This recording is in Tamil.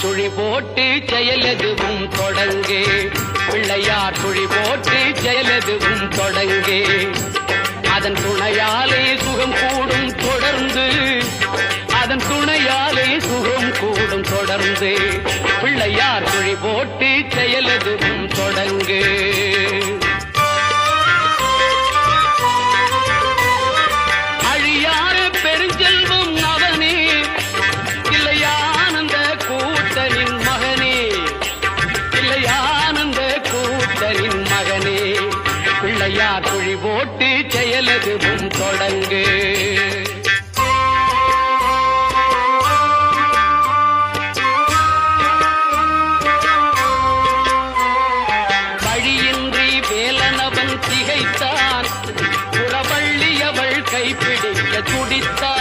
சுழி போட்டு செயலெதுவும் தொடங்கு. பிள்ளையார் சுழி போட்டு செயலெதுவும் தொடங்கு. அதன் துணையாலே சுகம் கூடும் தொடர்ந்து. அதன் துணையாலே சுகம் கூடும் தொடர்ந்து. பிள்ளையார் சுழி போட்டு செயலெதுவும் தொடங்கு. அழியார பெருஞ்செல்வம் அவனே, இல்லையானந்த கூத்தனின் மகனே, இல்லையானந்த கூத்தனின் மகனே. பிள்ளையார் சுழி போட்டு செயலெதுவும் தொடங்கு. வழியின்றி வேலனவன் திகைத்தான். புறவள்ளி அவள் கைப்பிடிக்க துடித்தான்.